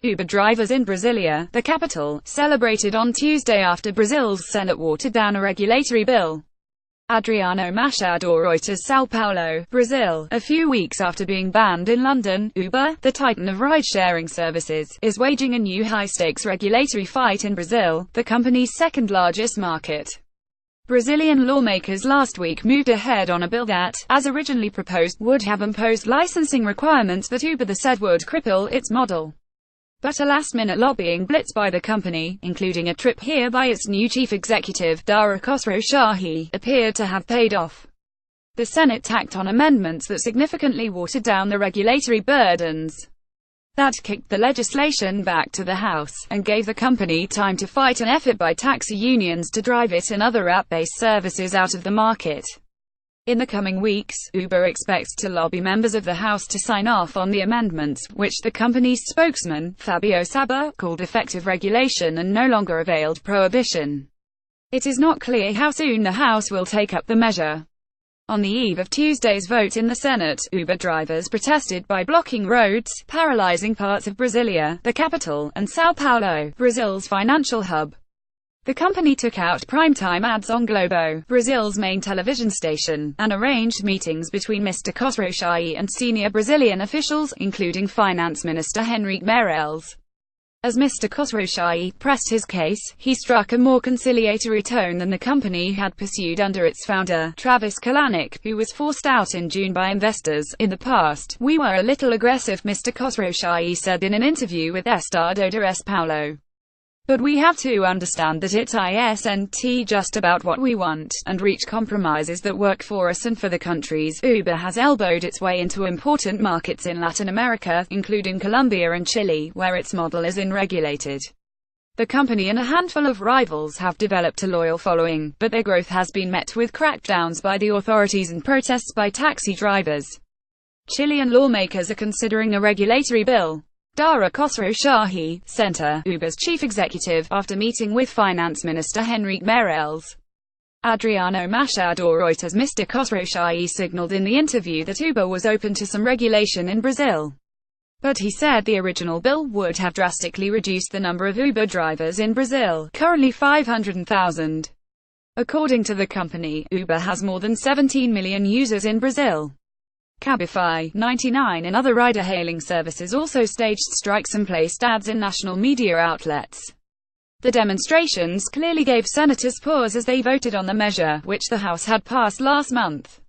Uber drivers in Brasília, the capital, celebrated on Tuesday after Brazil's Senate watered down a regulatory bill. Adriano Machado, Reuters. São Paulo, Brazil. A few weeks after being banned in London, Uber, the titan of ride-sharing services, is waging a new high-stakes regulatory fight in Brazil, the company's second-largest market. Brazilian lawmakers last week moved ahead on a bill that, as originally proposed, would have imposed licensing requirements that Uber said would cripple its model. But a last-minute lobbying blitz by the company, including a trip here by its new chief executive, Dara Khosrowshahi, appeared to have paid off. The Senate tacked on amendments that significantly watered down the regulatory burdens. That kicked the legislation back to the House, and gave the company time to fight an effort by taxi unions to drive it and other app-based services out of the market. In the coming weeks, Uber expects to lobby members of the House to sign off on the amendments, which the company's spokesman, Fabio Saba, called effective regulation and no longer a veiled prohibition. It is not clear how soon the House will take up the measure. On the eve of Tuesday's vote in the Senate, Uber drivers protested by blocking roads, paralyzing parts of Brasília, the capital, and São Paulo, Brazil's financial hub. The company took out primetime ads on Globo, Brazil's main television station, and arranged meetings between Mr. Khosrowshahi and senior Brazilian officials, including Finance Minister Henrique Meirelles. As Mr. Khosrowshahi pressed his case, he struck a more conciliatory tone than the company had pursued under its founder, Travis Kalanick, who was forced out in June by investors. In the past, we were a little aggressive, Mr. Khosrowshahi said in an interview with Estado de São Paulo. But we have to understand that it isn't just about what we want, and reach compromises that work for us and for the countries. Uber has elbowed its way into important markets in Latin America, including Colombia and Chile, where its model is unregulated. The company and a handful of rivals have developed a loyal following, but their growth has been met with crackdowns by the authorities and protests by taxi drivers. Chilean lawmakers are considering a regulatory bill. Dara Khosrowshahi, Center, Uber's chief executive, after meeting with Finance Minister Henrique Meirelles. Adriano Machado, Reuters. Mr. Khosrowshahi signaled in the interview that Uber was open to some regulation in Brazil. But he said the original bill would have drastically reduced the number of Uber drivers in Brazil, currently 500,000. According to the company, Uber has more than 17 million users in Brazil. Cabify, 99 and other rider-hailing services also staged strikes and placed ads in national media outlets. The demonstrations clearly gave senators pause as they voted on the measure, which the House had passed last month.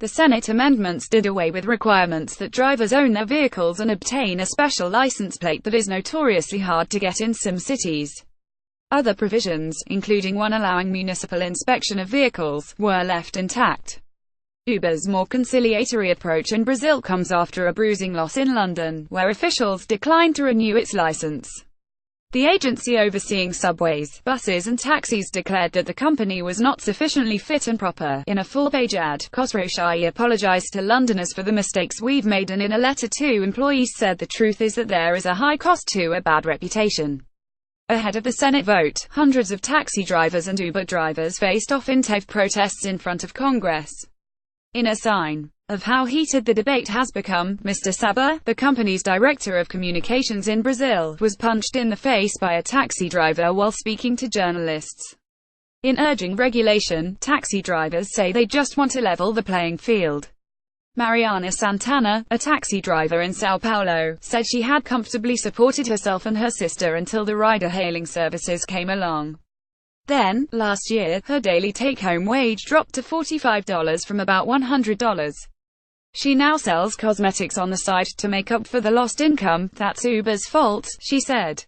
The Senate amendments did away with requirements that drivers own their vehicles and obtain a special license plate that is notoriously hard to get in some cities. Other provisions, including one allowing municipal inspection of vehicles, were left intact. Uber's more conciliatory approach in Brazil comes after a bruising loss in London, where officials declined to renew its license. The agency overseeing subways, buses and taxis declared that the company was not sufficiently fit and proper. In a full-page ad, Khosrowshahi apologized to Londoners for the mistakes we've made, and in a letter to employees said the truth is that there is a high cost to a bad reputation. Ahead of the Senate vote, hundreds of taxi drivers and Uber drivers faced off-in-TEV protests in front of Congress. In a sign of how heated the debate has become, Mr. Saba, the company's director of communications in Brazil, was punched in the face by a taxi driver while speaking to journalists. In urging regulation, taxi drivers say they just want to level the playing field. Mariana Santana, a taxi driver in São Paulo, said she had comfortably supported herself and her sister until the rider-hailing services came along. Then, last year, her daily take-home wage dropped to $45 from about $100. She now sells cosmetics on the side to make up for the lost income. That's Uber's fault, she said.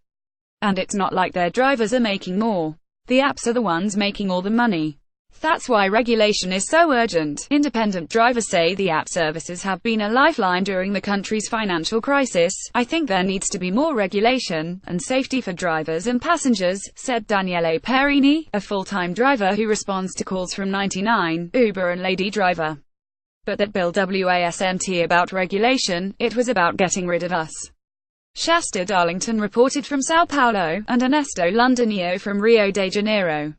And it's not like their drivers are making more. The apps are the ones making all the money. That's why regulation is so urgent. Independent drivers say the app services have been a lifeline during the country's financial crisis. I think there needs to be more regulation and safety for drivers and passengers, said Daniele Perini, a full-time driver who responds to calls from 99, Uber and Lady Driver. But that bill wasn't about regulation, it was about getting rid of us. Shasta Darlington reported from São Paulo, and Ernesto Londonio from Rio de Janeiro.